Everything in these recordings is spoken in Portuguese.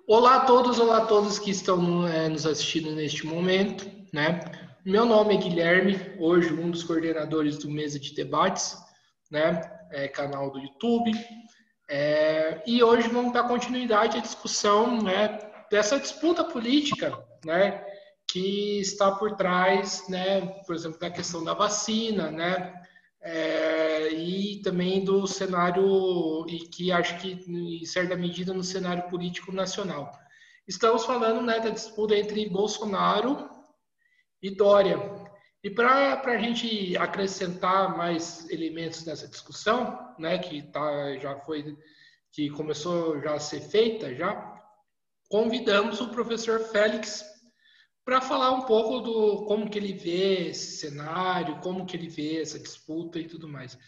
Olá a todos que estão nos assistindo neste momento, né? Meu nome é Guilherme, hoje um dos coordenadores do Mesa de Debates, né? Canal do YouTube. E hoje vamos dar continuidade à discussão, né? Dessa disputa política, né? Que está por trás, né? Por exemplo, da questão da vacina, né? E também do cenário, e que acho que, em certa medida, no cenário político nacional. Estamos falando, né, da disputa entre Bolsonaro e Dória. E para a gente acrescentar mais elementos nessa discussão, né, que começou já a ser feita, já convidamos o professor Félix para falar um pouco do como que ele vê esse cenário, como que ele vê essa disputa e tudo mais.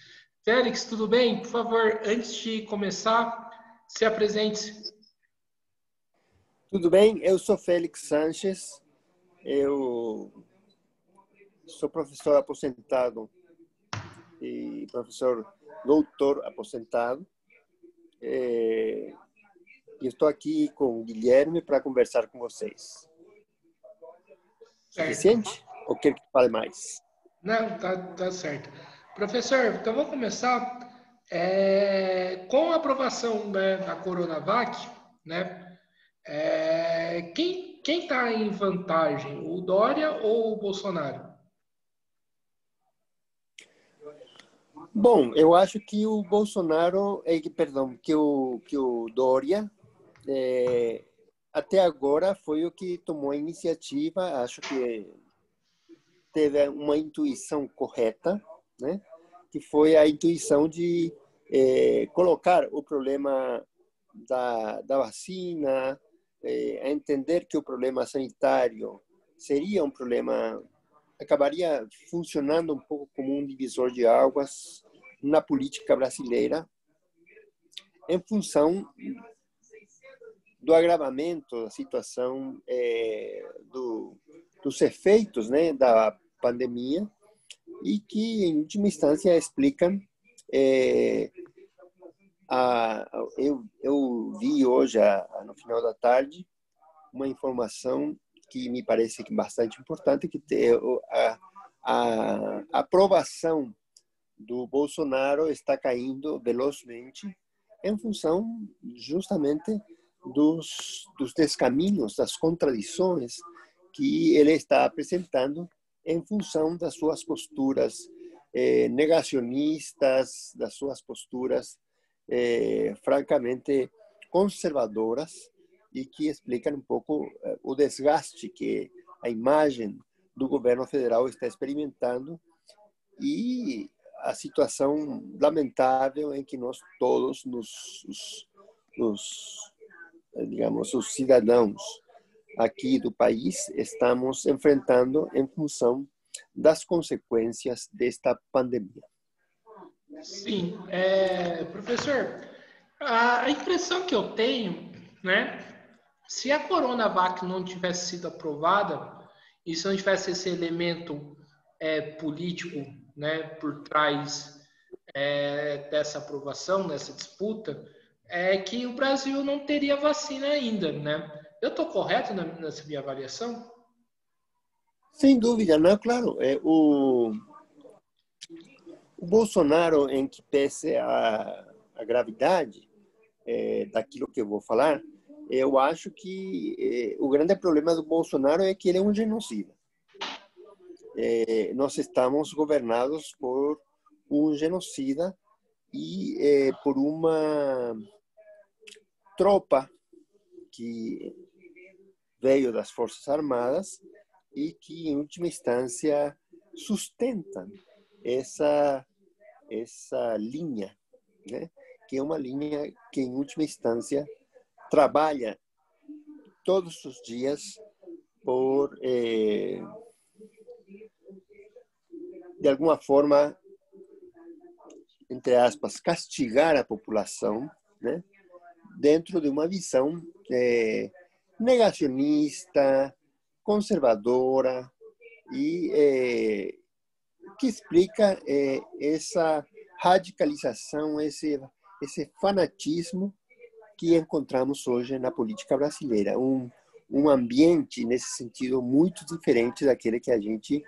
Félix, tudo bem? Por favor, antes de começar, se apresente. Tudo bem? Eu sou Félix Sanches, eu sou professor aposentado e professor doutor aposentado. E estou aqui com o Guilherme para conversar com vocês. Certo. Suficiente? Ou quer que fale mais? Não, tá certo. Professor, então vamos começar com a aprovação, né, da Coronavac, né? Quem está em vantagem, o Dória ou o Bolsonaro? Bom, eu acho que o Bolsonaro, que o Dória, até agora foi o que tomou a iniciativa. Acho que teve uma intuição correta, né? Que foi a intuição de colocar o problema da vacina, a entender que o problema sanitário seria um problema, acabaria funcionando um pouco como um divisor de águas na política brasileira, em função do agravamento da situação, dos efeitos, né, da pandemia, e que, em última instância, explicam. Eu vi hoje, no final da tarde, uma informação que me parece bastante importante, que a aprovação do Bolsonaro está caindo velozmente em função justamente dos descaminhos, das contradições que ele está apresentando em função das suas posturas negacionistas, das suas posturas francamente conservadoras, e que explicam um pouco o desgaste que a imagem do governo federal está experimentando e a situação lamentável em que nós todos, digamos, os cidadãos aqui do país estamos enfrentando em função das consequências desta pandemia. Sim, professor, a impressão que eu tenho, né, se a Coronavac não tivesse sido aprovada e se não tivesse esse elemento político, né, por trás dessa aprovação, dessa disputa, é que o Brasil não teria vacina ainda, né? Eu estou correto nessa minha avaliação? Sem dúvida, não, claro. O Bolsonaro, em que pese a gravidade daquilo que eu vou falar, eu acho que o grande problema do Bolsonaro é que ele é um genocida. Nós estamos governados por um genocida e por uma tropa que veio das Forças Armadas e que, em última instância, sustenta essa linha, né? Que é uma linha que, em última instância, trabalha todos os dias por, de alguma forma, entre aspas, castigar a população, né? Dentro de uma visão negacionista, conservadora e que explica essa radicalização, esse fanatismo que encontramos hoje na política brasileira. Um ambiente, nesse sentido, muito diferente daquele que a gente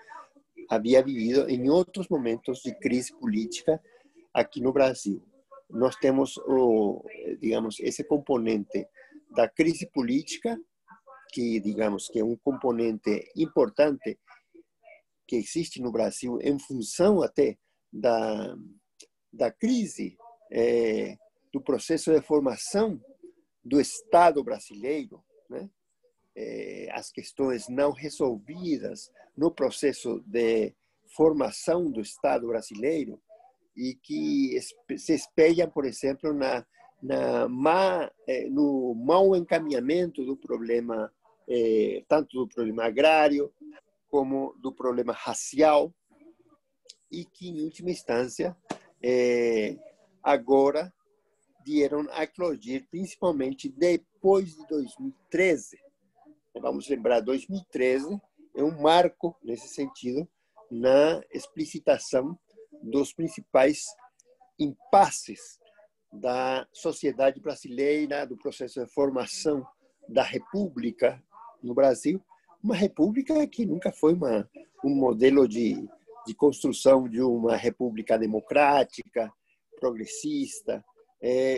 havia vivido em outros momentos de crise política aqui no Brasil. Nós temos, digamos, esse componente da crise política, que, digamos, que é um componente importante que existe no Brasil em função até da crise, do processo de formação do Estado brasileiro, né? As questões não resolvidas no processo de formação do Estado brasileiro e que se espelham, por exemplo, no mau encaminhamento do problema, tanto do problema agrário como do problema racial, e que, em última instância, agora vieram a eclodir, principalmente depois de 2013. Vamos lembrar, 2013 é um marco, nesse sentido, na explicitação dos principais impasses da sociedade brasileira, do processo de formação da República no Brasil, uma república que nunca foi um modelo de construção de uma república democrática, progressista,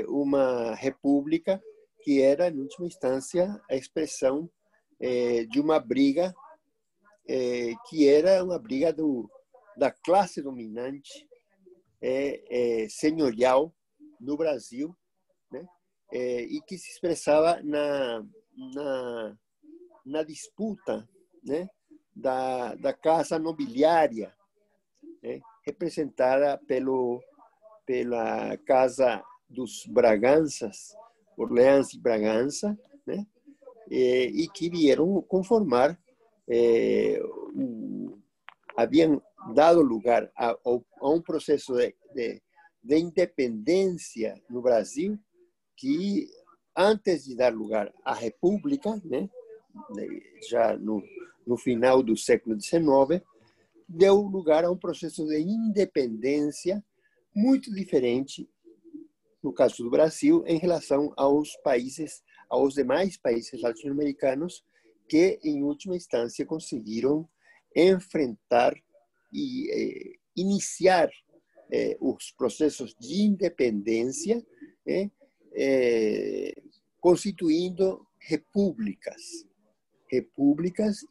uma república que era, em última instância, a expressão de uma briga que era uma briga da classe dominante senhorial no Brasil, né? E que se expressava na disputa, né? da casa nobiliária, né? Representada pela Casa dos Braganças, Orleans e Bragança, né? E que vieram conformar, haviam dado lugar a um processo de independência no Brasil que, antes de dar lugar à República, né, já no final do século XIX, deu lugar a um processo de independência muito diferente, no caso do Brasil, em relação aos demais países latino-americanos que, em última instância, conseguiram enfrentar e iniciar os processos de independência, constituindo repúblicas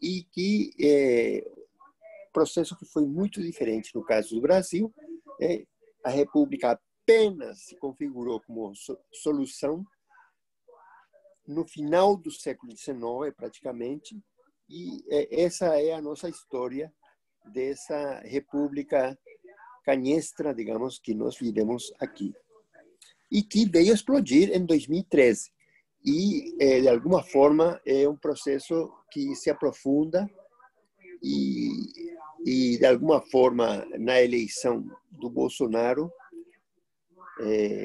e que processo que foi muito diferente no caso do Brasil. A república apenas se configurou como solução no final do século XIX, praticamente, e essa é a nossa história dessa república canhestra, digamos, que nós vivemos aqui, e que veio explodir em 2013. E, de alguma forma, é um processo que se aprofunda e de alguma forma, na eleição do Bolsonaro,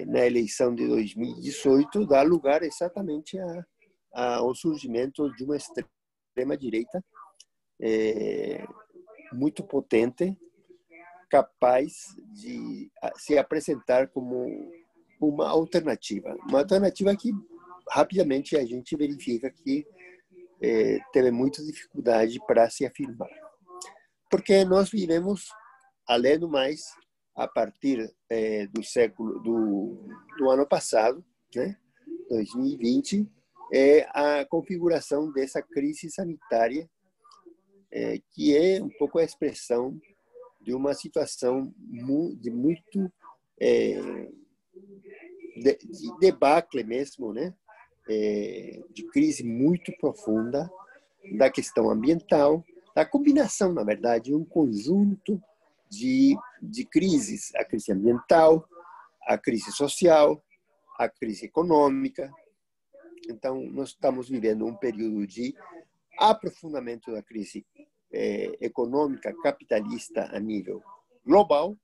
na eleição de 2018, dá lugar exatamente ao surgimento de uma extrema-direita muito potente, capaz de se apresentar como uma alternativa que rapidamente a gente verifica que teve muita dificuldade para se afirmar. Porque nós vivemos, além do mais, a partir do ano passado, né, 2020, a configuração dessa crise sanitária, que é um pouco a expressão de uma situação de muito de debacle mesmo, né? De crise muito profunda da questão ambiental, da combinação, na verdade, um conjunto de crises: a crise ambiental, a crise social, a crise econômica. Então, nós estamos vivendo um período de aprofundamento da crise econômica capitalista a nível global,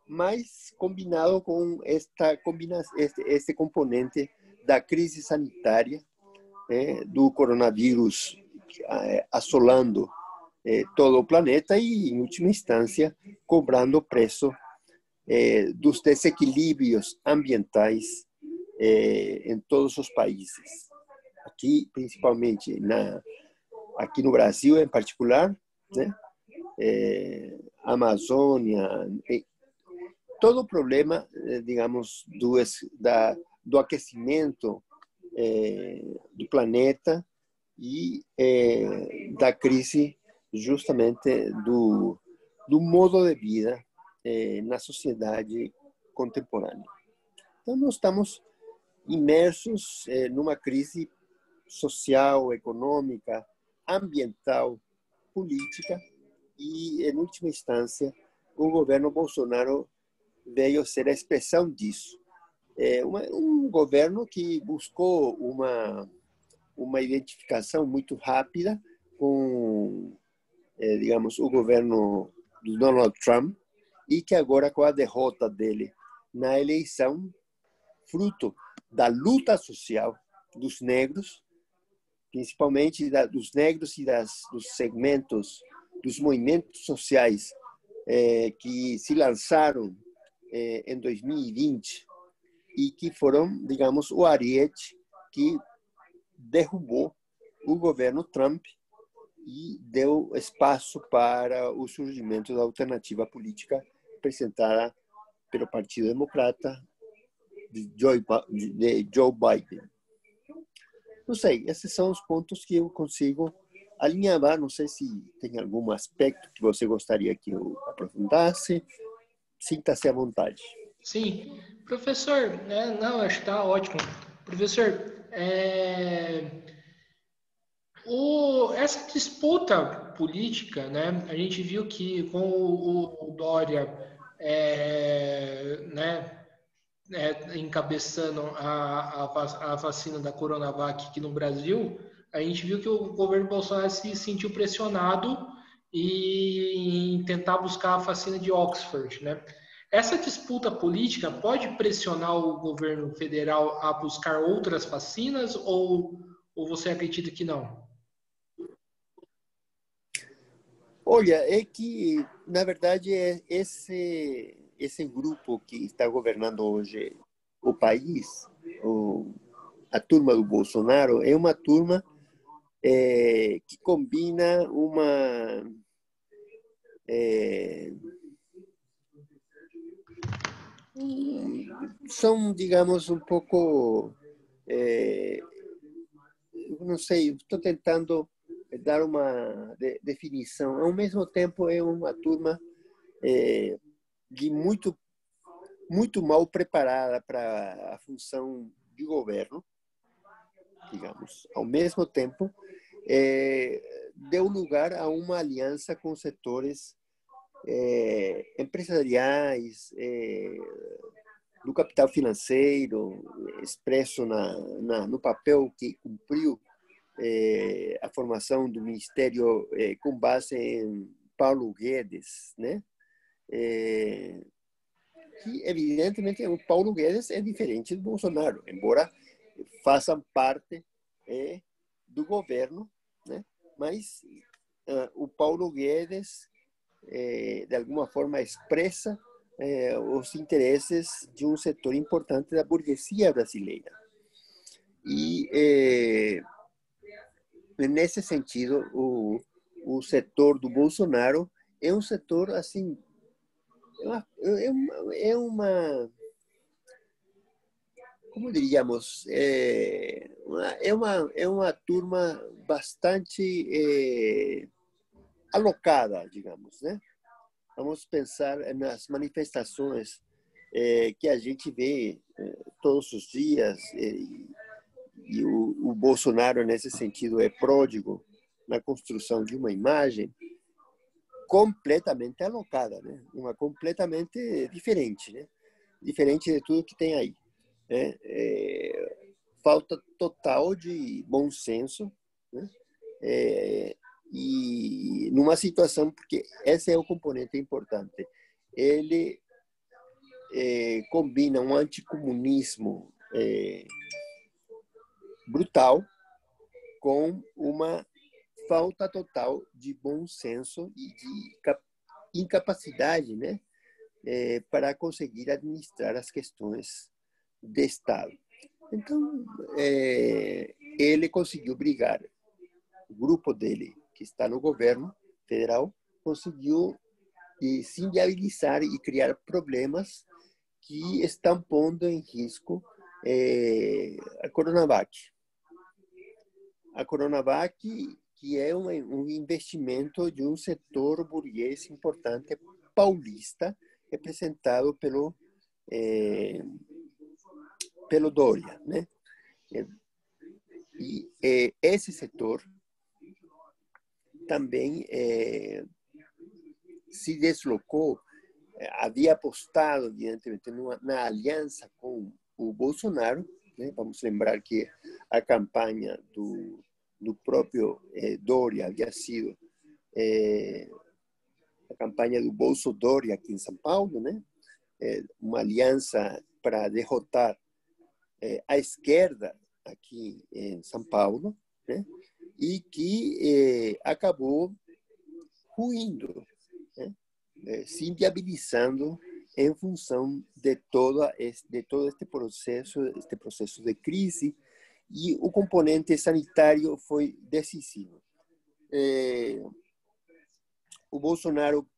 mas combinado com este componente da crise sanitária, do coronavírus assolando todo o planeta e, em última instância, cobrando o preço dos desequilíbrios ambientais em todos os países. Aqui, principalmente, aqui no Brasil, em particular, né? Amazônia, todo o problema, digamos, do aquecimento do planeta e da crise justamente do modo de vida na sociedade contemporânea. Então, nós estamos imersos numa crise social, econômica, ambiental, política e, em última instância, o governo Bolsonaro veio ser a expressão disso. Um governo que buscou uma identificação muito rápida com, digamos, o governo do Donald Trump e que agora, com a derrota dele na eleição, fruto da luta social dos negros, principalmente dos negros e dos segmentos, dos movimentos sociais que se lançaram em 2020 e que foram, digamos, o ariete que derrubou o governo Trump e deu espaço para o surgimento da alternativa política apresentada pelo Partido Democrata de Joe Biden. Não sei, esses são os pontos que eu consigo alinhar. Não sei se tem algum aspecto que você gostaria que eu aprofundasse. Sinta-se à vontade. Sim, professor, não, acho que está ótimo. Professor, essa disputa política, né, a gente viu que com o Dória, encabeçando a vacina da Coronavac aqui no Brasil, a gente viu que o governo Bolsonaro se sentiu pressionado em tentar buscar a vacina de Oxford, né? Essa disputa política pode pressionar o governo federal a buscar outras vacinas ou você acredita que não? Olha, é que, na verdade, esse grupo que está governando hoje o país, a turma do Bolsonaro, é uma turma que combina são, digamos, um pouco, não sei, estou tentando dar uma definição. Ao mesmo tempo, é uma turma de muito mal preparada para a função de governo, digamos. Ao mesmo tempo, deu lugar a uma aliança com setores empresariais, do capital financeiro, expresso no papel que cumpriu a formação do Ministério com base em Paulo Guedes, né? Que, evidentemente, o Paulo Guedes é diferente do Bolsonaro, embora façam parte do governo, né? Mas o Paulo Guedes, de alguma forma, expressa os interesses de um setor importante da burguesia brasileira. E, nesse sentido, o setor do Bolsonaro é um setor, assim, como diríamos, é uma turma bastante alocada, digamos, né? Vamos pensar nas manifestações que a gente vê todos os dias, e o Bolsonaro, nesse sentido, é pródigo na construção de uma imagem completamente alocada, né? Uma completamente diferente, né? Diferente de tudo que tem aí. Falta total de bom senso, né? E numa situação, porque esse é o componente importante, ele combina um anticomunismo brutal com uma falta total de bom senso e de incapacidade, né, para conseguir administrar as questões de Estado. Então, ele conseguiu brigar. O grupo dele, que está no governo federal, conseguiu se inviabilizar e criar problemas que estão pondo em risco a Coronavac. A Coronavac, que é um investimento de um setor burguês importante paulista, representado pelo Dória, né? E esse setor também se deslocou, havia apostado, evidentemente, na aliança com o Bolsonaro, né? Vamos lembrar que a campanha do próprio Dória havia sido a campanha do Bolso Dória aqui em São Paulo, né? Uma aliança para derrotar a esquerda aqui em São Paulo, né? E que acabou ruindo, né? Se inviabilizando em função de todo este processo de crise, e o componente sanitário foi decisivo. O Bolsonaro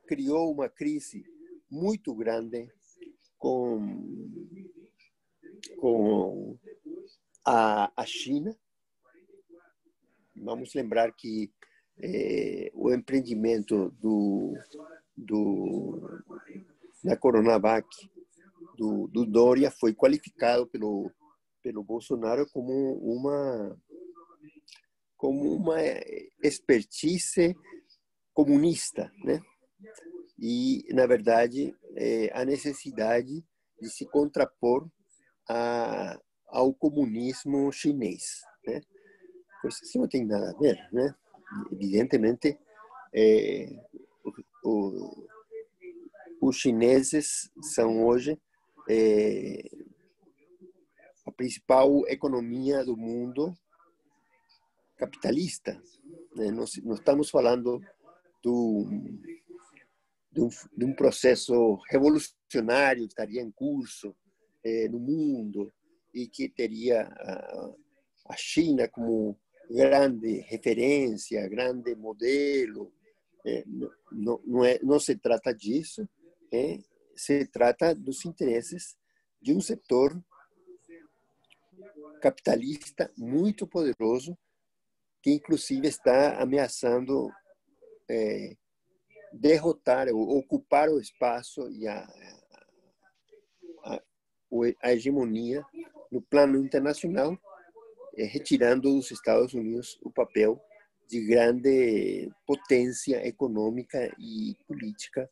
criou uma crise muito grande com a China. Vamos lembrar que o empreendimento da Coronavac, do Dória, foi qualificado pelo Bolsonaro como uma expertise comunista, né? E, na verdade, a necessidade de se contrapor ao comunismo chinês, né? Coisa que não tem nada a ver, né? Evidentemente, os chineses são hoje a principal economia do mundo capitalista, né? Nós estamos falando de um processo revolucionário que estaria em curso no mundo, e que teria a China como grande referência, grande modelo. Não se trata disso, se trata dos interesses de um setor capitalista muito poderoso, que inclusive está ameaçando derrotar, ocupar o espaço e a hegemonia no plano internacional, retirando dos Estados Unidos o papel de grande potência econômica e política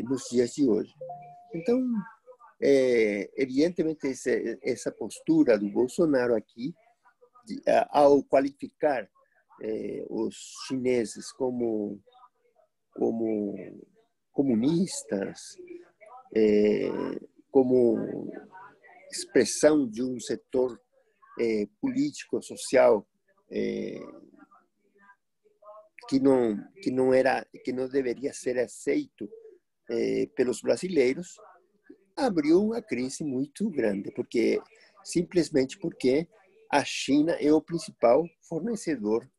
nos dias de hoje. Então, evidentemente, essa postura do Bolsonaro aqui, ao qualificar os chineses como comunistas, como expressão de um setor político, social, que não deveria ser aceito pelos brasileiros, abriu uma crise muito grande, simplesmente porque a China é o principal fornecedor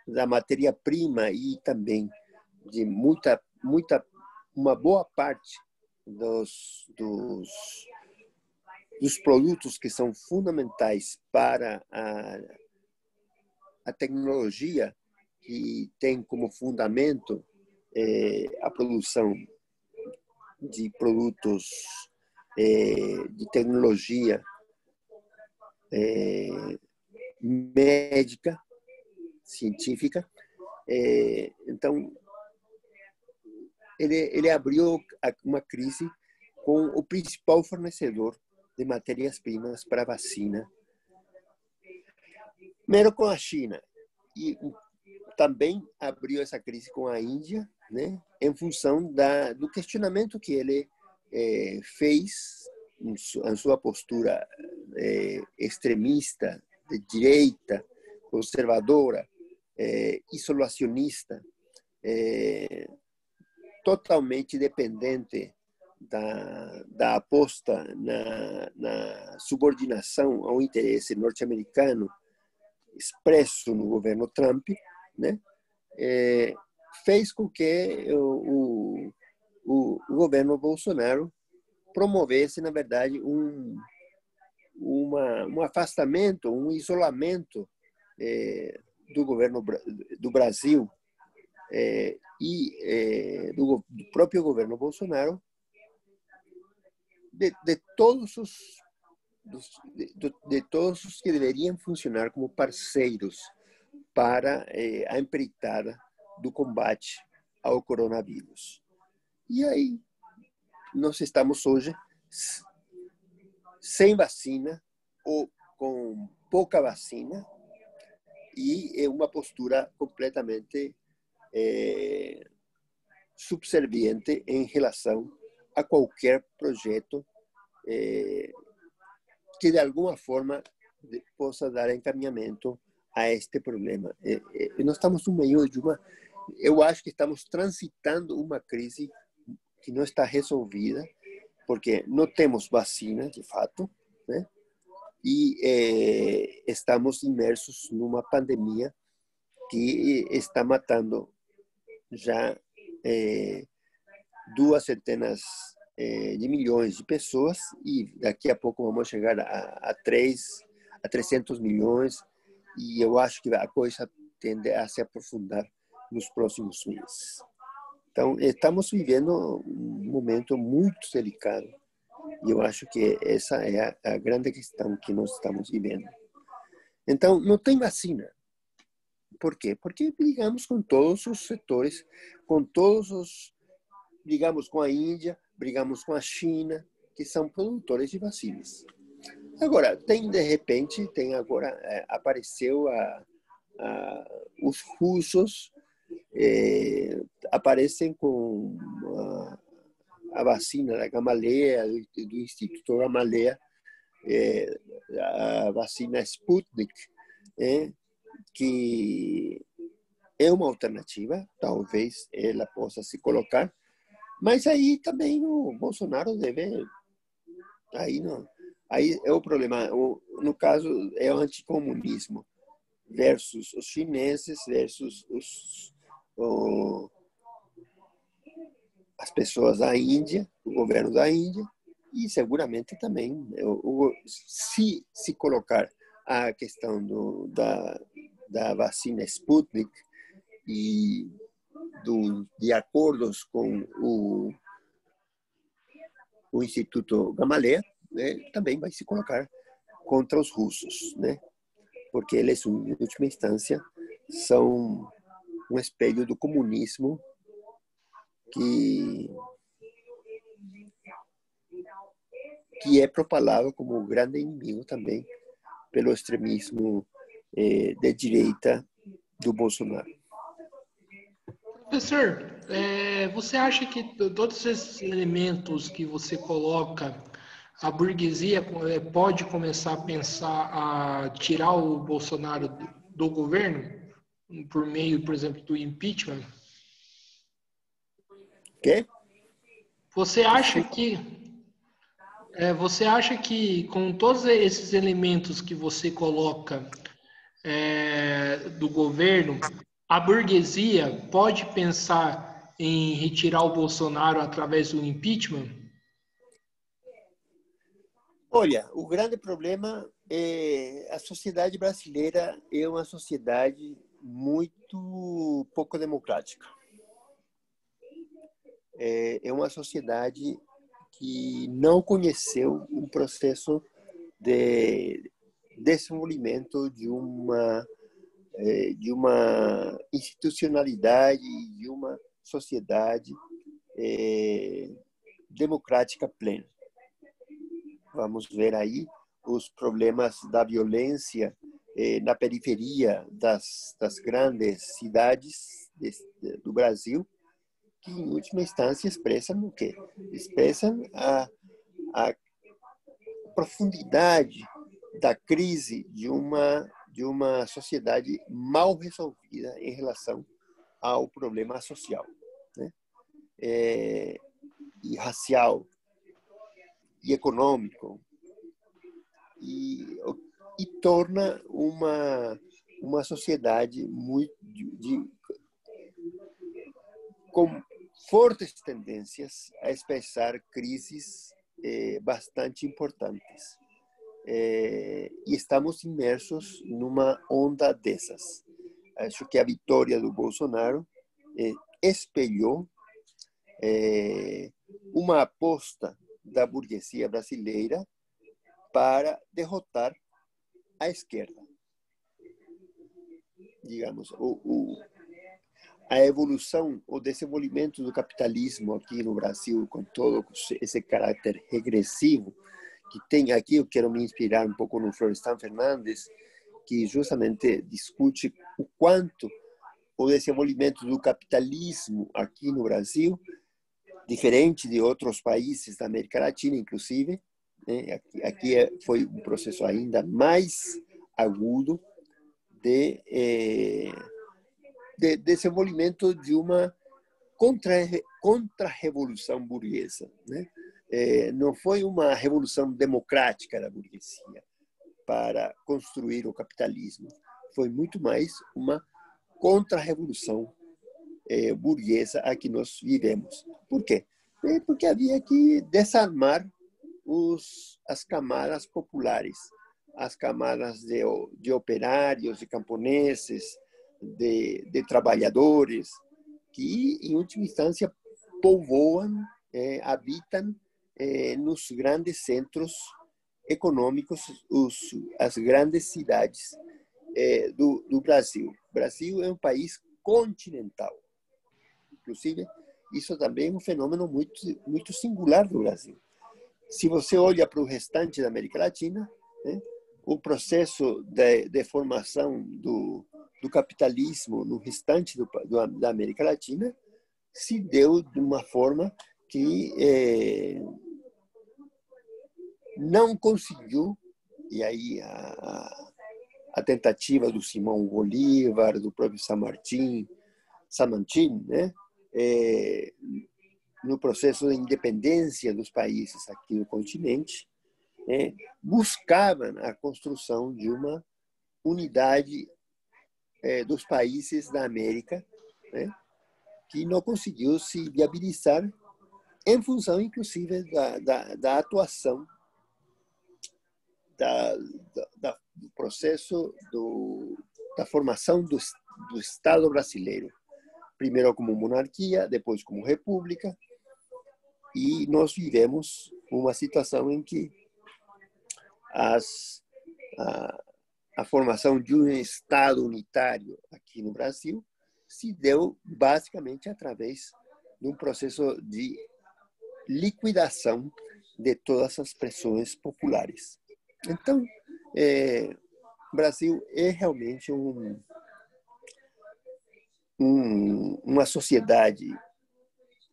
da matéria-prima e também de uma boa parte dos produtos que são fundamentais para a tecnologia, que tem como fundamento a produção de produtos de tecnologia médica, científica. Então, ele abriu uma crise com o principal fornecedor de matérias-primas para a vacina, primeiro com a China, e também abriu essa crise com a Índia, né, em função do questionamento que ele fez em sua postura extremista, de direita, conservadora, isolacionista, totalmente dependente da aposta na subordinação ao interesse norte-americano expresso no governo Trump, né, fez com que o governo Bolsonaro promovesse, na verdade, um afastamento, um isolamento do governo do Brasil e do próprio governo Bolsonaro de todos os que deveriam funcionar como parceiros para a empreitada do combate ao coronavírus. E aí nós estamos hoje sem vacina ou com pouca vacina e é uma postura completamente subserviente em relação a qualquer projeto que de alguma forma possa dar encaminhamento a este problema. Nós estamos no meio de eu acho que estamos transitando uma crise que não está resolvida, porque não temos vacina, de fato, né? E estamos imersos numa pandemia que está matando já 200 de milhões de pessoas e daqui a pouco vamos chegar a 300 milhões e eu acho que a coisa tende a se aprofundar nos próximos meses. Então, estamos vivendo um momento muito delicado e eu acho que essa é a grande questão que nós estamos vivendo. Então, não tem vacina. Por quê? Porque brigamos com todos os setores, com todos os, brigamos com a Índia, brigamos com a China, que são produtores de vacinas. Agora, de repente, apareceu os russos, aparecem com a vacina da Gamaleya, do Instituto Gamaleya, a vacina Sputnik, que é uma alternativa, talvez ela possa se colocar, mas aí também o Bolsonaro deve, aí é o problema, no caso é o anticomunismo versus os chineses, versus as pessoas da Índia, o governo da Índia, e seguramente também, se colocar a questão da vacina Sputnik e de acordos com o Instituto Gamaleya, né, também vai se colocar contra os russos, né? Porque eles, em última instância, são um espelho do comunismo que é propalado como o grande inimigo também pelo extremismo de direita do Bolsonaro. Professor, você acha que todos esses elementos que você coloca, a burguesia pode começar a pensar a tirar o Bolsonaro do governo por meio, por exemplo, do impeachment? Quê? Você acha que com todos esses elementos que você coloca do governo, a burguesia pode pensar em retirar o Bolsonaro através do impeachment? Olha, o grande problema é a sociedade brasileira é uma sociedade muito pouco democrática. É uma sociedade que não conheceu um processo de desenvolvimento de uma institucionalidade, de uma sociedade democrática plena. Vamos ver aí os problemas da violência na periferia das grandes cidades do Brasil, que, em última instância, expressam o quê? Expressam a profundidade da crise de uma sociedade mal resolvida em relação ao problema social, né? e racial e econômico e torna uma sociedade muito com fortes tendências a expressar crises bastante importantes. E estamos imersos numa onda dessas. Acho que a vitória do Bolsonaro espelhou uma aposta da burguesia brasileira para derrotar a esquerda. Digamos, a evolução, o desenvolvimento do capitalismo aqui no Brasil, com todo esse caráter regressivo que tem aqui, eu quero me inspirar um pouco no Florestan Fernandes, que justamente discute o quanto o desenvolvimento do capitalismo aqui no Brasil, diferente de outros países da América Latina, inclusive, né? Aqui foi um processo ainda mais agudo de desenvolvimento de uma contra-revolução burguesa, né? Não foi uma revolução democrática da burguesia para construir o capitalismo. Foi muito mais uma contra-revolução burguesa a que nós vivemos. Por quê? Porque havia que desarmar as camadas populares, as camadas de operários, de camponeses, de trabalhadores, que, em última instância, povoam, habitam nos grandes centros econômicos, as grandes cidades do Brasil. O Brasil é um país continental. Inclusive, isso também é um fenômeno muito singular do Brasil. Se você olha para o restante da América Latina, né, o processo de formação do capitalismo no restante da América Latina se deu de uma forma que não conseguiu, e aí a tentativa do Simão Bolívar, do próprio San Martín, né, no processo de independência dos países aqui no continente, buscavam a construção de uma unidade dos países da América, né, que não conseguiu se viabilizar em função, inclusive, da atuação do processo da formação do Estado brasileiro. Primeiro como monarquia, depois como república, e nós vivemos uma situação em que a formação de um Estado unitário aqui no Brasil se deu basicamente através de um processo de liquidação de todas as pressões populares. Então, o Brasil é realmente uma sociedade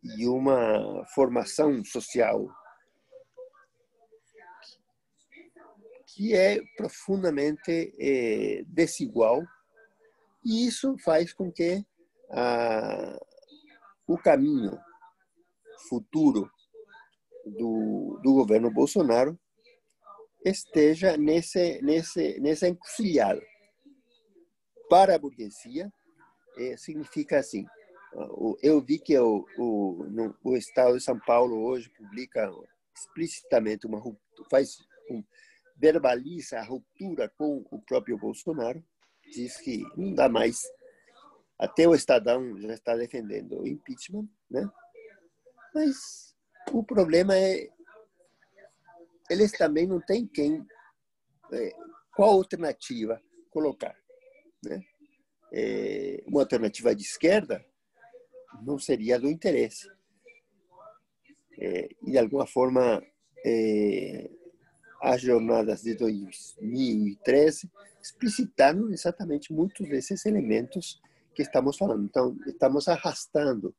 e uma formação social que é profundamente desigual, e isso faz com que o caminho futuro do governo Bolsonaro esteja nessa encruzilhada. Para a burguesia, significa assim. Eu vi que o Estado de São Paulo hoje publica explicitamente verbaliza a ruptura com o próprio Bolsonaro, diz que não dá mais. Até o Estadão já está defendendo o impeachment, né? Mas o problema é eles também não têm qual alternativa colocar, né? Uma alternativa de esquerda não seria do interesse. E, de alguma forma, as jornadas de 2013 explicitaram exatamente muitos desses elementos que estamos falando. Então, estamos arrastando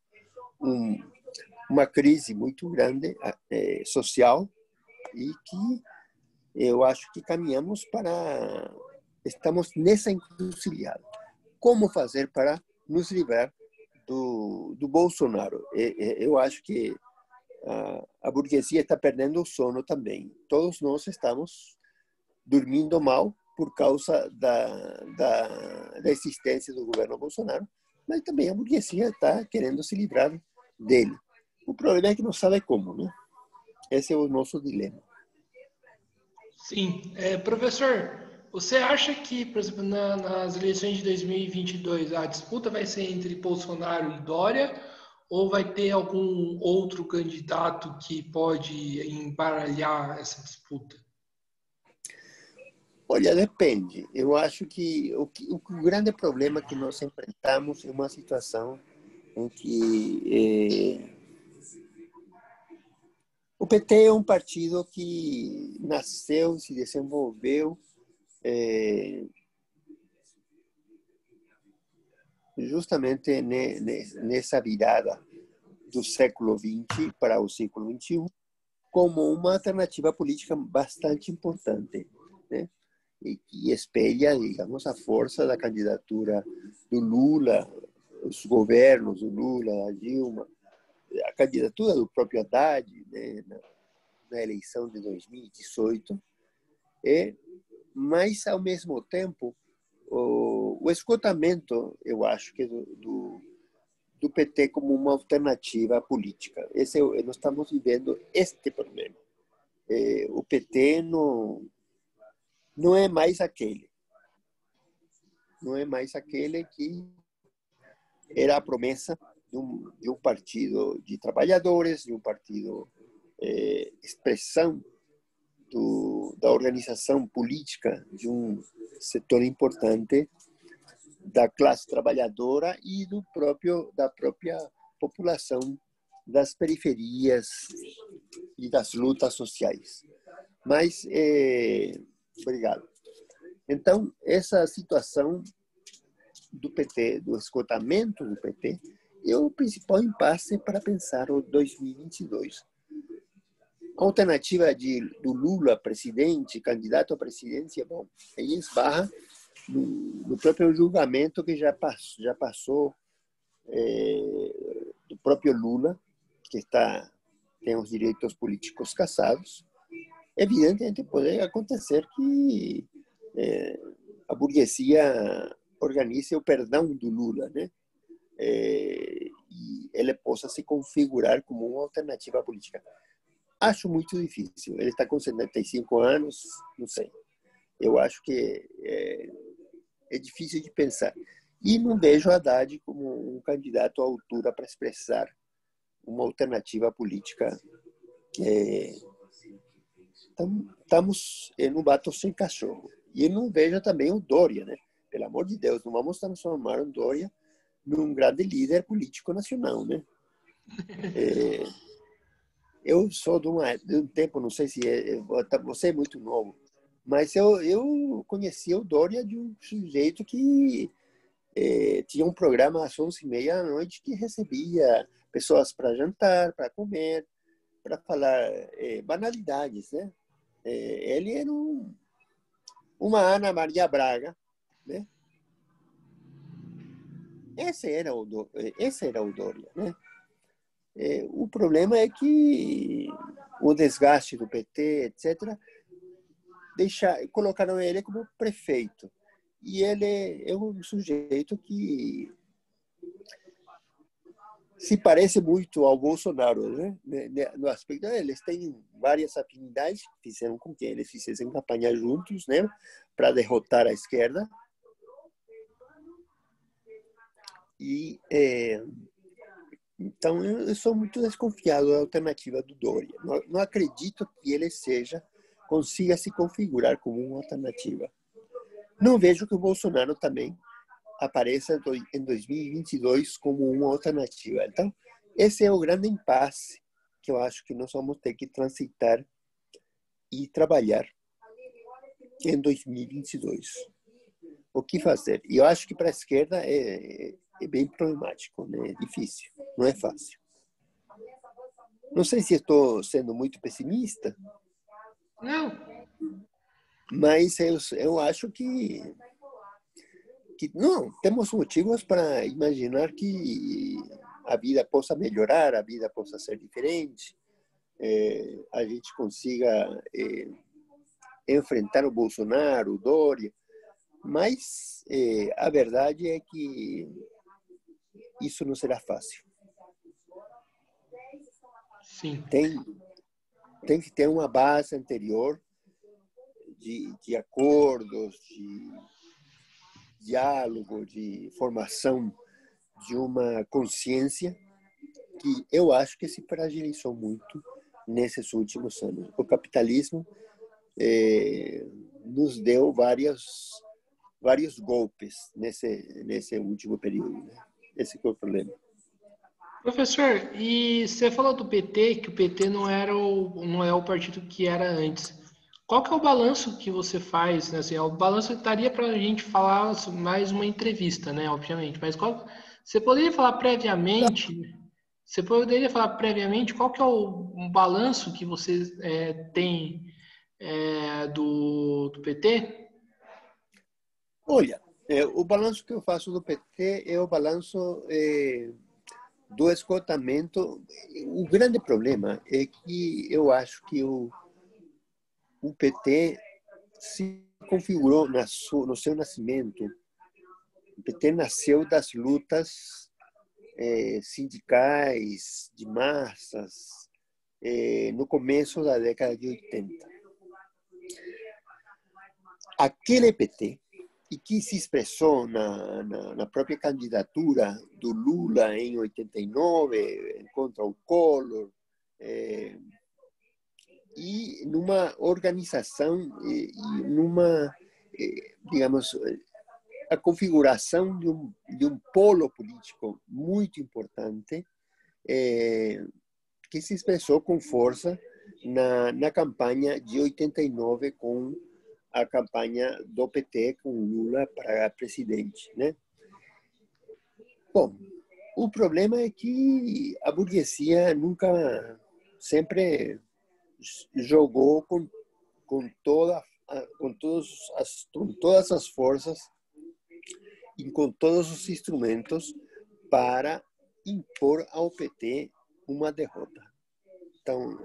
uma crise muito grande social, e que eu acho que caminhamos estamos nessa encruzilhada. Como fazer para nos livrar do Bolsonaro? Eu acho que a burguesia está perdendo o sono também. Todos nós estamos dormindo mal por causa da existência do governo Bolsonaro, mas também a burguesia está querendo se livrar dele. O problema é que não sabe como, né? Esse é o nosso dilema. Sim. Professor, você acha que, por exemplo, nas eleições de 2022, a disputa vai ser entre Bolsonaro e Dória, ou vai ter algum outro candidato que pode embaralhar essa disputa? Olha, depende. Eu acho que o grande problema que nós enfrentamos é uma situação em que o PT é um partido que nasceu, se desenvolveu justamente nessa virada do século XX para o século XXI como uma alternativa política bastante importante, né? E que espelha, digamos, a força da candidatura do Lula, os governos do Lula, da Dilma, a candidatura do próprio Haddad, né, na eleição de 2018, mas, ao mesmo tempo, o esgotamento, eu acho que do PT como uma alternativa política. Nós estamos vivendo este problema. O PT não é mais aquele. Não é mais aquele que era a promessa de um partido de trabalhadores, de um partido expressão da organização política de um setor importante da classe trabalhadora e da própria população das periferias e das lutas sociais. Mas, obrigado. Então, essa situação do PT, do esgotamento do PT, é o principal impasse para pensar o 2022. A alternativa do Lula presidente, candidato à presidência, bom, aí esbarra no próprio julgamento que já passou do próprio Lula, que tem os direitos políticos cassados. Evidentemente, pode acontecer que a burguesia organize o perdão do Lula, né? E ele possa se configurar como uma alternativa política. Acho muito difícil. Ele está com 75 anos, não sei. Eu acho que é difícil de pensar. E não vejo Haddad como um candidato à altura para expressar uma alternativa política. Estamos no bato sem cachorro. E não vejo também o Dória, né? Pelo amor de Deus, não vamos transformar o Dória num grande líder político nacional, né? Eu sou de um tempo, não sei se você é muito novo, mas eu conheci o Dória de um sujeito que tinha um programa às 11h30 da noite que recebia pessoas para jantar, para comer, para falar banalidades, né? Ele era uma Ana Maria Braga, né? Esse era o Dória, né? O problema é que o desgaste do PT, etc., colocaram ele como prefeito. E ele é um sujeito que se parece muito ao Bolsonaro, né? No aspecto, eles têm várias afinidades que fizeram com que eles fizessem campanha juntos, né? Para derrotar a esquerda. E então eu sou muito desconfiado da alternativa do Dória. Não acredito que ele consiga se configurar como uma alternativa. Não vejo que o Bolsonaro também apareça em 2022 como uma alternativa. Então, esse é o grande impasse que eu acho que nós vamos ter que transitar e trabalhar em 2022. O que fazer? E eu acho que para a esquerda é bem problemático, né? É difícil, não é fácil. Não sei se estou sendo muito pessimista. Não. Mas eu acho que não, temos motivos para imaginar que a vida possa melhorar, a vida possa ser diferente. a gente consiga enfrentar o Bolsonaro, o Dória, mas a verdade é que isso não será fácil. Sim. Tem que ter uma base anterior de acordos, de diálogo, de formação de uma consciência que eu acho que se fragilizou muito nesses últimos anos. O capitalismo nos deu vários golpes nesse último período, né? Esse que é o problema. Professor, e você falou do PT, que o PT não é o partido que era antes. Qual que é o balanço que você faz, né? Assim, o balanço estaria para a gente falar mais uma entrevista, né? Obviamente. Mas você poderia falar previamente? Você poderia falar previamente qual que é o balanço que você tem do PT? Olha, o balanço que eu faço do PT é o balanço do esgotamento. O grande problema é que eu acho que o PT se configurou no seu nascimento. O PT nasceu das lutas sindicais, de massas, no começo da década de 80. Aquele PT, e que se expressou na própria candidatura do Lula em 89, contra o Collor, e numa organização e numa, digamos, a configuração de um polo político muito importante que se expressou com força na campanha de 89 com a campanha do PT com Lula para presidente, né? Bom, o problema é que a burguesia nunca, sempre jogou com todas as forças e com todos os instrumentos para impor ao PT uma derrota. Então,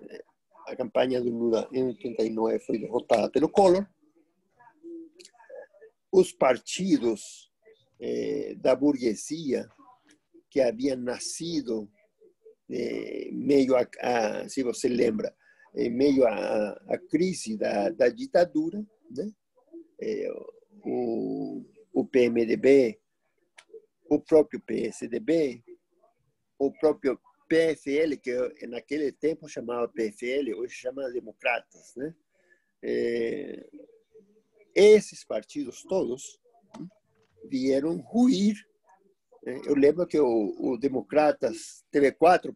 a campanha do Lula em 89 foi derrotada pelo Collor. Os partidos da burguesia que haviam nascido meio se você lembra, meio à crise da ditadura, né? O PMDB, o próprio PSDB, o próprio PFL, que naquele tempo chamava PFL, hoje chama Democratas, né? Esses partidos todos vieram ruir. Eu lembro que o Democratas teve 4%,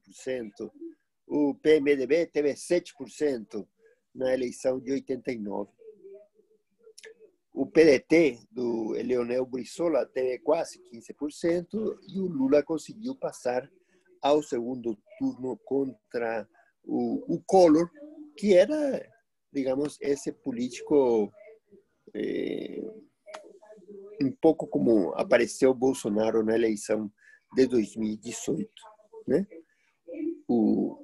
o PMDB teve 7% na eleição de 89. O PDT, do Leonel Brizola, teve quase 15% e o Lula conseguiu passar ao segundo turno contra o Collor, que era, digamos, esse político um pouco como apareceu Bolsonaro na eleição de 2018, né? O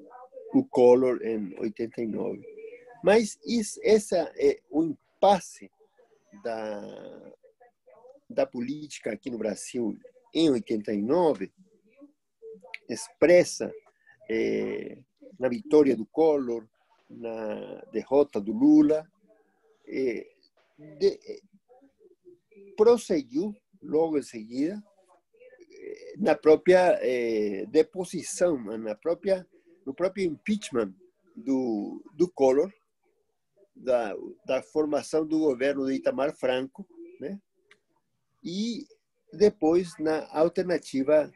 Collor em 89. Mas esse é o impasse da política aqui no Brasil em 89, expressa na vitória do Collor, na derrota do Lula, prosseguiu logo em seguida na própria deposição, no próprio impeachment do Collor, da formação do governo de Itamar Franco, né? E depois na alternativa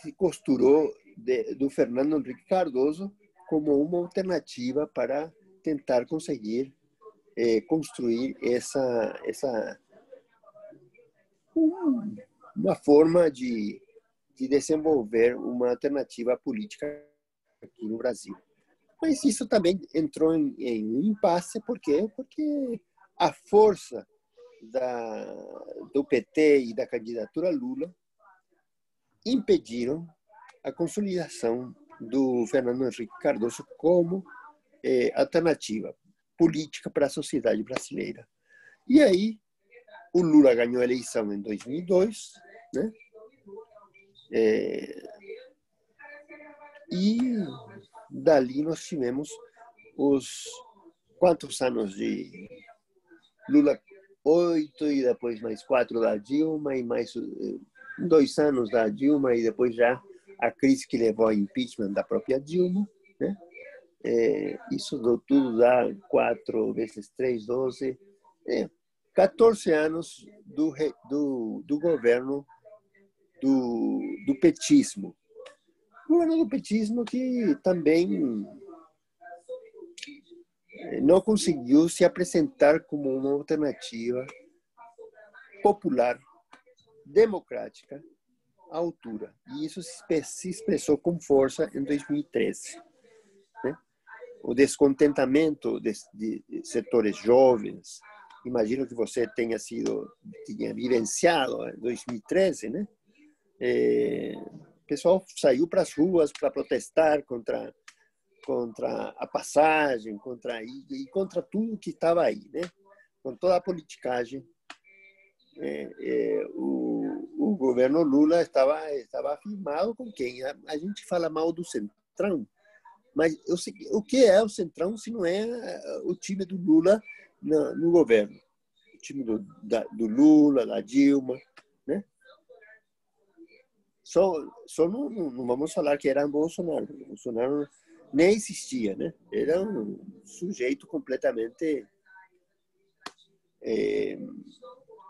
que costurou do Fernando Henrique Cardoso como uma alternativa para tentar conseguir construir uma forma de desenvolver uma alternativa política aqui no Brasil. Mas isso também entrou em um impasse, por quê? Porque a força do PT e da candidatura Lula impediram a consolidação do Fernando Henrique Cardoso como alternativa política para a sociedade brasileira. E aí, o Lula ganhou a eleição em 2002, né? E dali nós tivemos os quantos anos de Lula? 8, e depois mais 4 da Dilma, e mais 2 anos da Dilma, e depois já a crise que levou ao impeachment da própria Dilma, né? Isso tudo dá 4 vezes 3, 12, 14 anos do governo do petismo. O governo do petismo que também não conseguiu se apresentar como uma alternativa popular, democrática, à altura. E isso se expressou com força em 2013. Né? O descontentamento de setores jovens, imagino que você tinha vivenciado em 2013, né? O pessoal saiu para as ruas para protestar contra a passagem, contra tudo que estava aí, né? Com toda a politicagem. O governo Lula estava afirmado com quem? A gente fala mal do Centrão, mas o que é o Centrão se não é o time do Lula no governo? O time do Lula, da Dilma, né? Só não vamos falar que era Bolsonaro. Bolsonaro nem existia, né? Era um sujeito completamente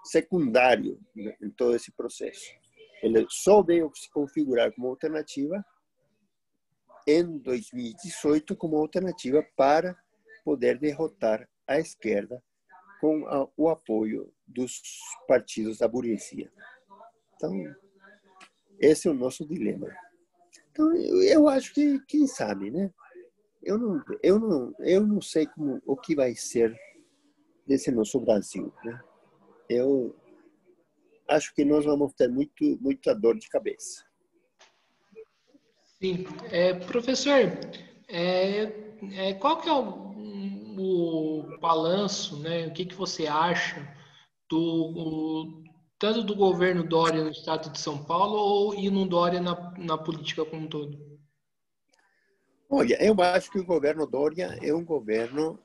secundário, né, em todo esse processo. Ele só veio se configurar como alternativa em 2018 como alternativa para poder derrotar a esquerda com o apoio dos partidos da burguesia. Então, esse é o nosso dilema. Então, eu acho que, quem sabe, né? Eu não sei o que vai ser desse nosso Brasil, né? Eu acho que nós vamos ter muita dor de cabeça. Sim. Professor, qual que é o balanço, né? O que você acha tanto do governo Dória no estado de São Paulo e no Dória na política como um todo? Olha, eu acho que o governo Dória é um governo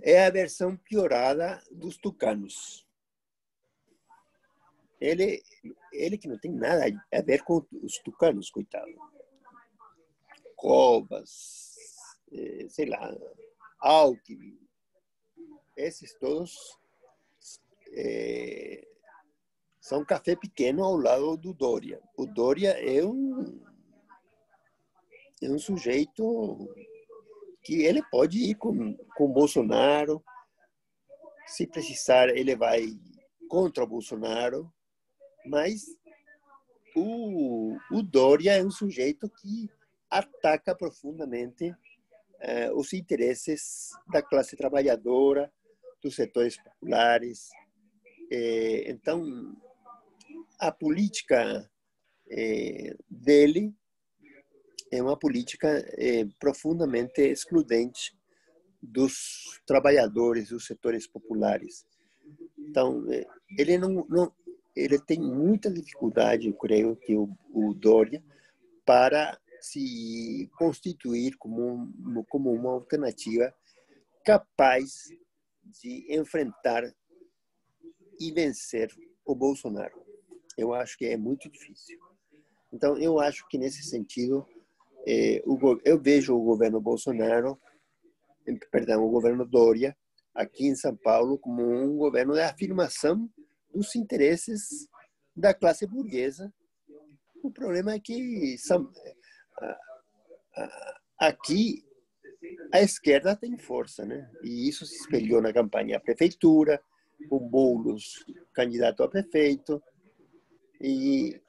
a versão piorada dos tucanos. Ele que não tem nada a ver com os tucanos, coitado. Covas, sei lá, Alckmin, esses todos são café pequeno ao lado do Dória. O Dória é um sujeito que ele pode ir com Bolsonaro, se precisar ele vai contra o Bolsonaro, mas o Dória é um sujeito que ataca profundamente os interesses da classe trabalhadora, dos setores populares. Então, a política dele é uma política profundamente excludente dos trabalhadores, dos setores populares. Então, ele tem muita dificuldade, eu creio, que o Dória, para se constituir como uma alternativa capaz de enfrentar e vencer o Bolsonaro. Eu acho que é muito difícil. Então, eu acho que, nesse sentido, eu vejo o governo Bolsonaro, o governo Dória, aqui em São Paulo, como um governo de afirmação dos interesses da classe burguesa. O problema é que aqui a esquerda tem força, né? E isso se espelhou na campanha à prefeitura, com Boulos candidato a prefeito, e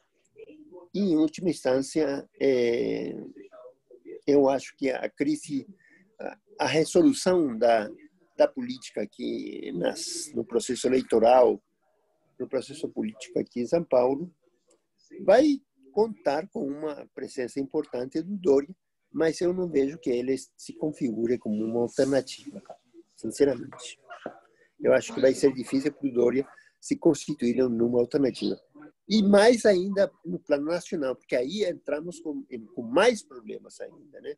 em última instância, eu acho que a crise, a resolução da política aqui no processo eleitoral, no processo político aqui em São Paulo, vai contar com uma presença importante do Dória, mas eu não vejo que ele se configure como uma alternativa, sinceramente. Eu acho que vai ser difícil para o Dória se constituir numa alternativa. E mais ainda no plano nacional, porque aí entramos com mais problemas ainda, né?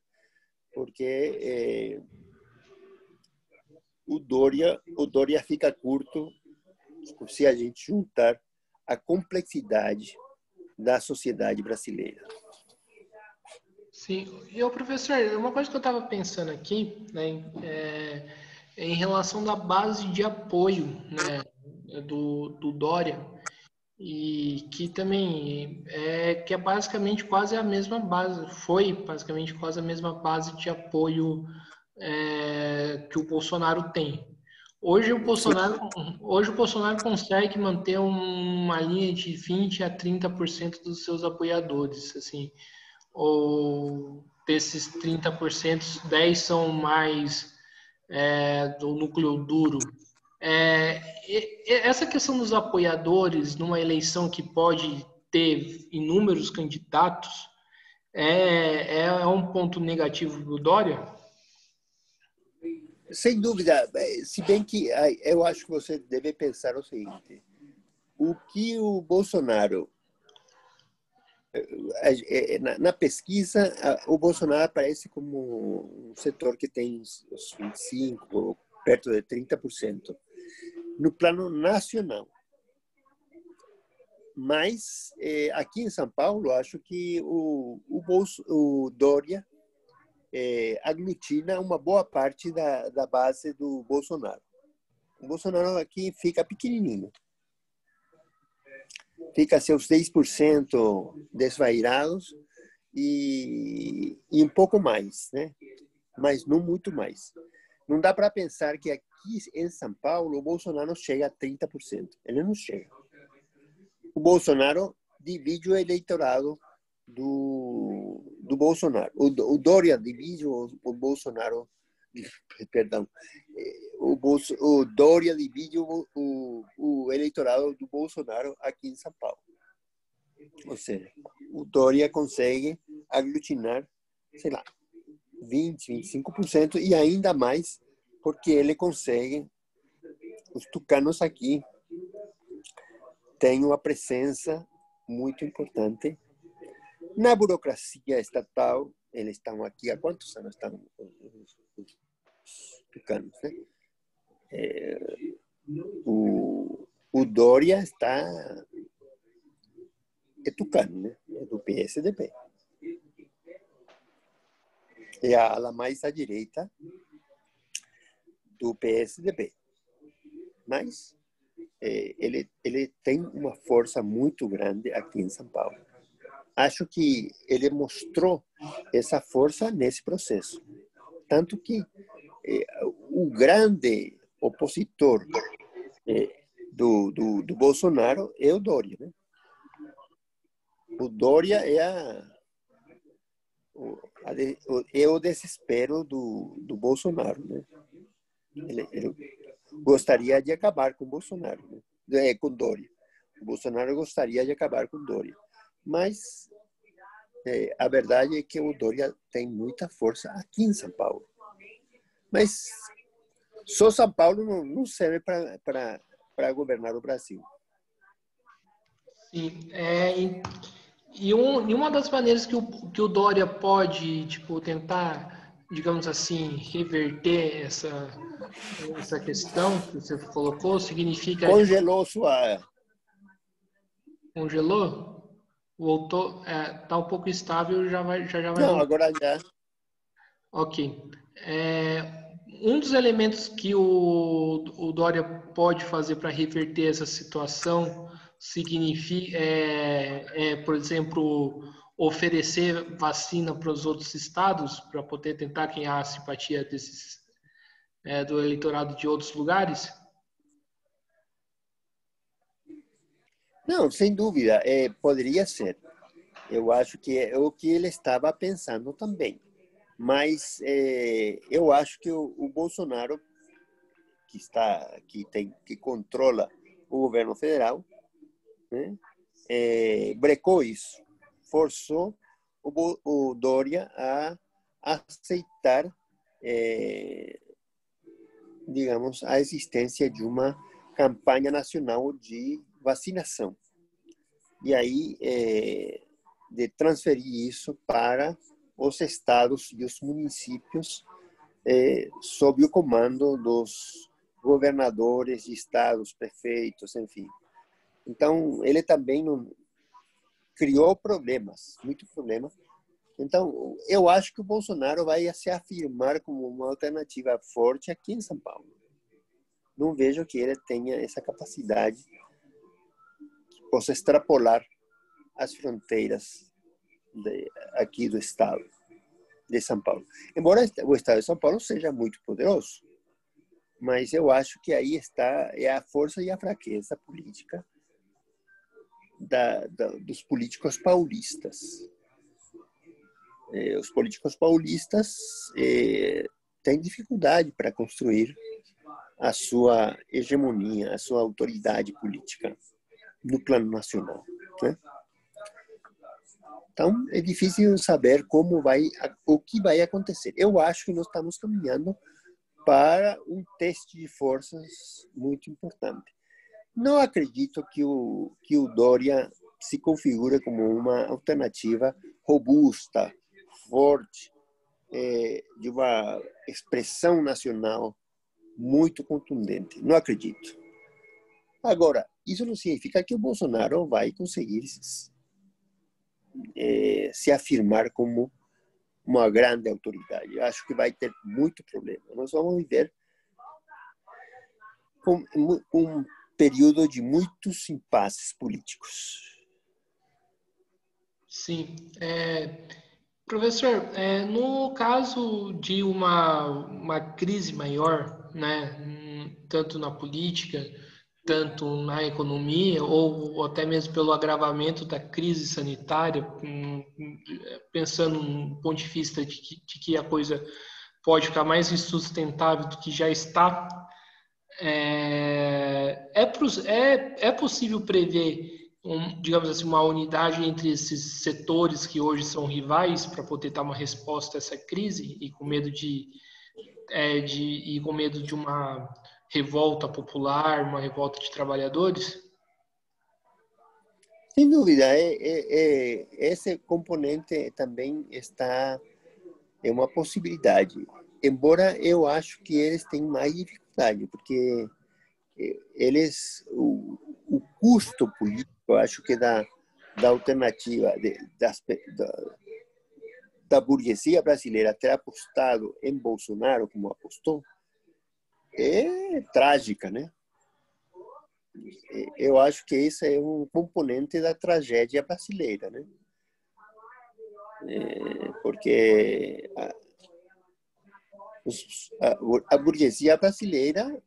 Porque o Dória fica curto se a gente juntar a complexidade da sociedade brasileira. Sim, e o professor, uma coisa que eu estava pensando aqui, né, em relação da base de apoio, né, do Dória, e que também que é basicamente quase a mesma base, foi basicamente quase a mesma base de apoio que o Bolsonaro tem. Hoje o Bolsonaro consegue manter uma linha de 20 a 30% dos seus apoiadores, assim, ou desses 30%, 10 são mais do núcleo duro. Essa questão dos apoiadores numa eleição que pode ter inúmeros candidatos é um ponto negativo do Dória? Sem dúvida, se bem que eu acho que você deve pensar o seguinte: o que o Bolsonaro, na pesquisa, o Bolsonaro aparece como um setor que tem os 25%, perto de 30%, no plano nacional. Mas aqui em São Paulo, acho que o Dória aglutina uma boa parte da base do Bolsonaro. O Bolsonaro aqui fica pequenininho. Fica seus 10% desvairados e um pouco mais, né? Mas não muito mais. Não dá para pensar que aqui em São Paulo o Bolsonaro chega a 30%. Ele não chega. O Bolsonaro divide o eleitorado do Bolsonaro. O Dória divide o Bolsonaro, perdão, o Dória divide o eleitorado do Bolsonaro aqui em São Paulo. Ou seja, o Dória consegue aglutinar, sei lá, 20, 25% e ainda mais porque ele consegue, os tucanos aqui têm uma presença muito importante na burocracia estatal. Eles estão aqui há quantos anos estão os tucanos, né? O Dória é tucano, né? É do PSDB. É a ala mais à direita do PSDB. Mas ele tem uma força muito grande aqui em São Paulo. Acho que ele mostrou essa força nesse processo. Tanto que o grande opositor do Bolsonaro é o Dória, né? O Dória é o desespero do Bolsonaro, né? Ele gostaria de acabar com o Bolsonaro, né? Com Dória. O Bolsonaro gostaria de acabar com Dória. Mas a verdade é que o Dória tem muita força aqui em São Paulo. Mas só São Paulo não serve para governar o Brasil. Sim, e uma das maneiras que o Dória pode, tipo, tentar, digamos assim, reverter essa questão que você colocou, significa, tipo, Congelou sua... congelou, voltou, tá um pouco estável, já vai Não, voltar. agora já. Ok. Um dos elementos que o Dória pode fazer para reverter essa situação significa, por exemplo, oferecer vacina para os outros estados para poder tentar ganhar a simpatia do eleitorado de outros lugares? Não, sem dúvida, poderia ser. Eu acho que é o que ele estava pensando também. Mas eu acho que o Bolsonaro, que controla o governo federal, né, brecou isso, forçou o Dória a aceitar, digamos, a existência de uma campanha nacional de vacinação. E aí, de transferir isso para os estados e os municípios, sob o comando dos governadores de estados, prefeitos, enfim. Então, ele também criou problemas, muito problema. Então, eu acho que o Bolsonaro vai se afirmar como uma alternativa forte aqui em São Paulo. Não vejo que ele tenha essa capacidade que possa extrapolar as fronteiras aqui do estado de São Paulo. Embora o estado de São Paulo seja muito poderoso, mas eu acho que aí está a força e a fraqueza política dos políticos paulistas. Os políticos paulistas têm dificuldade para construir a sua hegemonia, a sua autoridade política no plano nacional, né? Então, é difícil saber o que vai acontecer. Eu acho que nós estamos caminhando para um teste de forças muito importante. Não acredito que o Dória se configure como uma alternativa robusta, forte, de uma expressão nacional muito contundente. Não acredito. Agora, isso não significa que o Bolsonaro vai conseguir se afirmar como uma grande autoridade. Eu acho que vai ter muito problema. Nós vamos viver com um período de muitos impasses políticos. Sim. Professor, no caso de uma crise maior, né, tanto na política, tanto na economia, ou até mesmo pelo agravamento da crise sanitária, pensando no ponto de vista de que a coisa pode ficar mais insustentável do que já está, é possível prever, digamos assim, uma unidade entre esses setores que hoje são rivais para poder dar uma resposta a essa crise e com medo e com medo de uma revolta popular, uma revolta de trabalhadores? Sem dúvida, esse componente também é uma possibilidade. Embora eu acho que eles têm mais dificuldade, porque o custo político, eu acho que da alternativa da burguesia brasileira ter apostado em Bolsonaro como apostou, é trágica, né? Eu acho que esse é um componente da tragédia brasileira, né? Porque a burguesia brasileira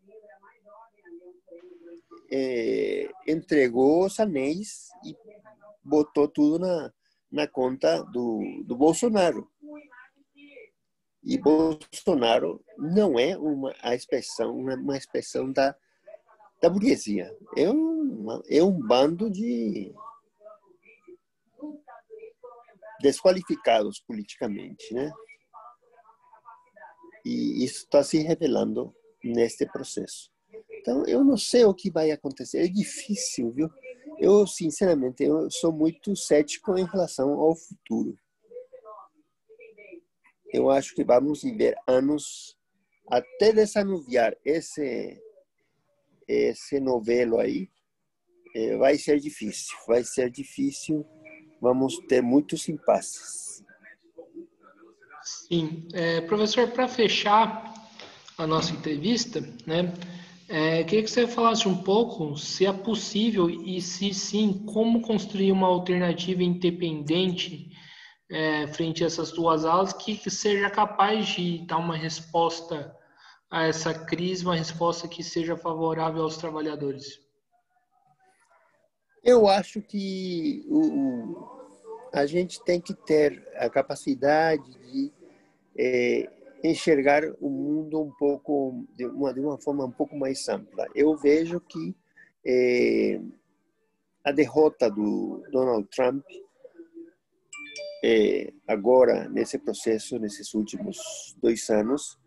entregou os anéis e botou tudo na conta do Bolsonaro. E Bolsonaro não é uma expressão da burguesia. É um bando de desqualificados politicamente, né? E isso está se revelando neste processo. Então, eu não sei o que vai acontecer. É difícil, viu? Eu, sinceramente, eu sou muito cético em relação ao futuro. Eu acho que vamos viver anos até desanuviar esse novelo aí. Vai ser difícil. Vai ser difícil. Vamos ter muitos impasses. Sim. Professor, para fechar a nossa entrevista, né? Queria que você falasse um pouco se é possível e, se sim, como construir uma alternativa independente frente a essas duas alas que seja capaz de dar uma resposta a essa crise, uma resposta que seja favorável aos trabalhadores. Eu acho que a gente tem que ter a capacidade de enxergar o mundo um pouco de uma forma um pouco mais ampla. Eu vejo que a derrota do Donald Trump agora, nesse processo, nesses últimos 2 anos,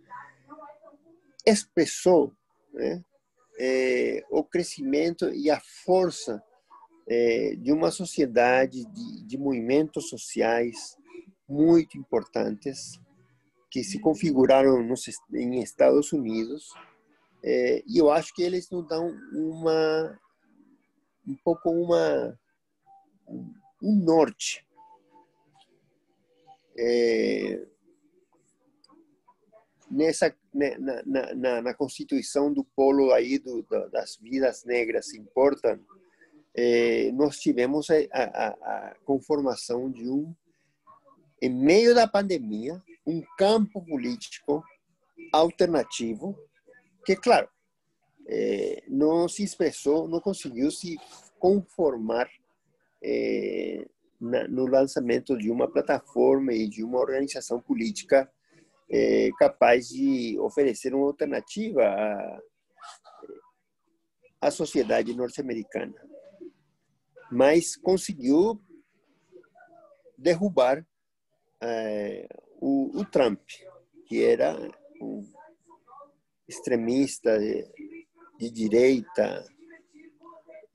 expressou, né, o crescimento e a força de uma sociedade, de movimentos sociais muito importantes que se configuraram em Estados Unidos, e eu acho que eles nos dão um pouco um norte. Na constituição do polo aí das vidas negras importam, nós tivemos a conformação de em meio da pandemia, um campo político alternativo que, claro, não se expressou, não conseguiu se conformar no lançamento de uma plataforma e de uma organização política capaz de oferecer uma alternativa à sociedade norte-americana. Mas conseguiu derrubar o Trump, que era um extremista de direita,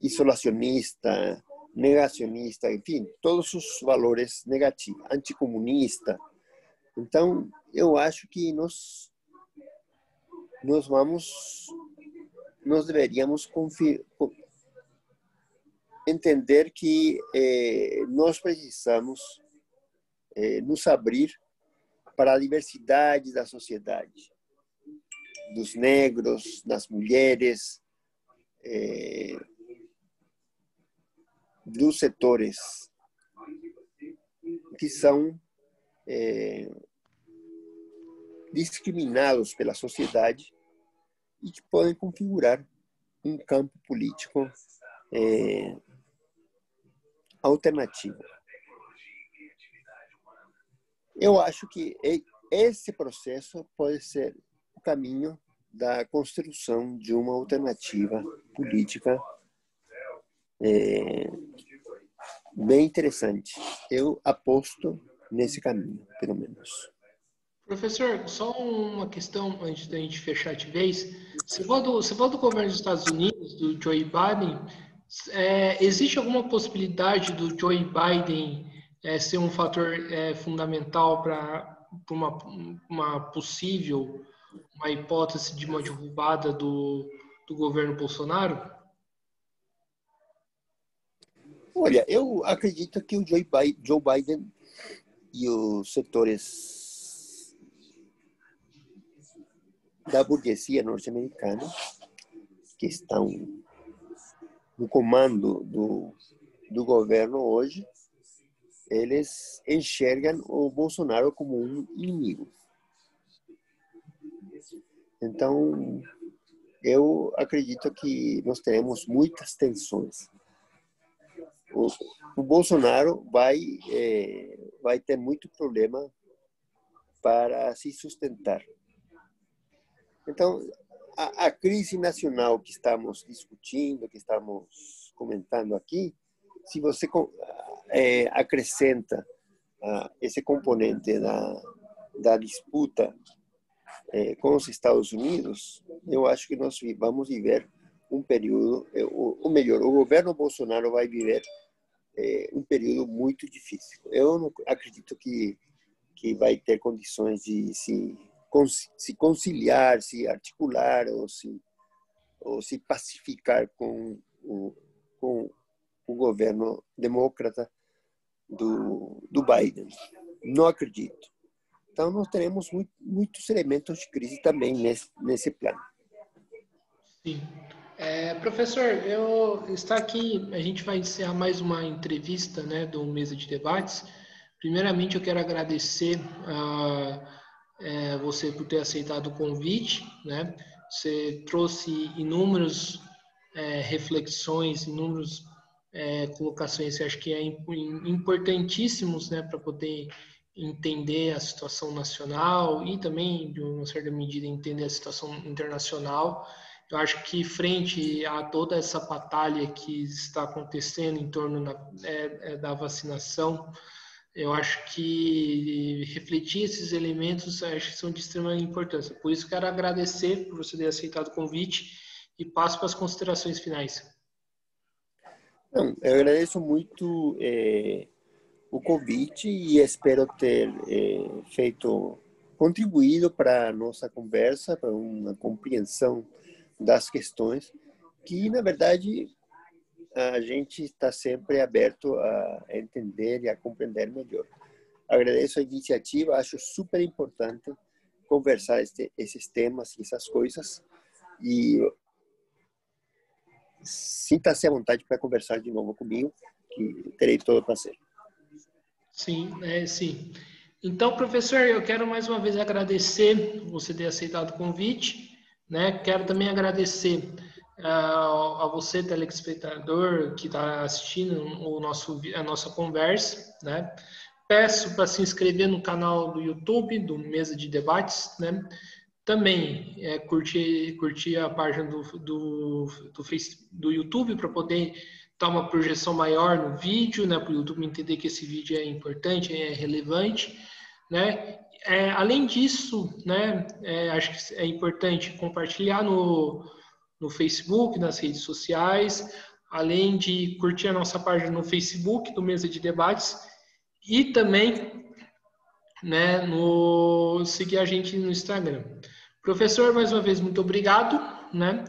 isolacionista, negacionista, enfim, todos os valores negativos, anticomunista. Então, eu acho que nós deveríamos entender que nós precisamos nos abrir para a diversidade da sociedade, dos negros, das mulheres, dos setores que são discriminados pela sociedade e que podem configurar um campo político alternativo. Eu acho que esse processo pode ser o caminho da construção de uma alternativa política bem interessante. Eu aposto nesse caminho, pelo menos. Professor, só uma questão antes da gente fechar de vez. Você falou do governo dos Estados Unidos, do Joe Biden. Existe alguma possibilidade do Joe Biden ser um fator fundamental para uma possível, uma hipótese de uma derrubada do governo Bolsonaro? Olha, eu acredito que o Joe Biden e os setores da burguesia norte-americana que estão no comando do governo hoje, eles enxergam o Bolsonaro como um inimigo. Então, eu acredito que nós teremos muitas tensões. O Bolsonaro vai ter muito problema para se sustentar. Então, a crise nacional que estamos discutindo, que estamos comentando aqui, se você acrescenta esse componente da disputa com os Estados Unidos, eu acho que nós vamos viver um período, ou melhor, o governo Bolsonaro vai viver um período muito difícil. Eu não acredito que vai ter condições de se conciliar, se articular ou se pacificar com o governo democrata do Biden. Não acredito. Então, nós teremos muitos elementos de crise também nesse plano. Sim. Professor, está aqui, a gente vai encerrar mais uma entrevista, né, do Mesa de Debates. Primeiramente, eu quero agradecer você por ter aceitado o convite, né? Você trouxe inúmeras reflexões, inúmeras colocações que acho que importantíssimos, né, para poder entender a situação nacional e também, de uma certa medida, entender a situação internacional. Eu acho que frente a toda essa batalha que está acontecendo em torno da vacinação, Eu acho que refletir esses elementos acho que são de extrema importância. Por isso, quero agradecer por você ter aceitado o convite e passo para as considerações finais. Não, eu agradeço muito o convite e espero ter contribuído para a nossa conversa, para uma compreensão das questões, que, na verdade, a gente está sempre aberto a entender e a compreender melhor. Agradeço a iniciativa, acho super importante conversar esses temas, essas coisas, e sinta-se à vontade para conversar de novo comigo, que terei todo o prazer. Sim, sim. Então, professor, eu quero mais uma vez agradecer você ter aceitado o convite, né? Quero também agradecer a você, telespectador, que está assistindo a nossa conversa, né? Peço para se inscrever no canal do YouTube, do Mesa de Debates, né? Também curtir a página do YouTube para poder dar uma projeção maior no vídeo, né? Para o YouTube entender que esse vídeo é importante, é relevante, né? Além disso, né? Acho que é importante compartilhar no Facebook, nas redes sociais, além de curtir a nossa página no Facebook do Mesa de Debates e também, né, seguir a gente no Instagram. Professor, mais uma vez, muito obrigado, né?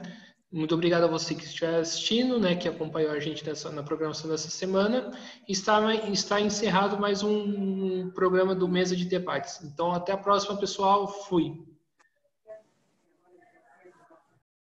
Muito obrigado a você que estiver assistindo, né, que acompanhou a gente na programação dessa semana. Está encerrado mais um programa do Mesa de Debates. Então, até a próxima, pessoal. Fui.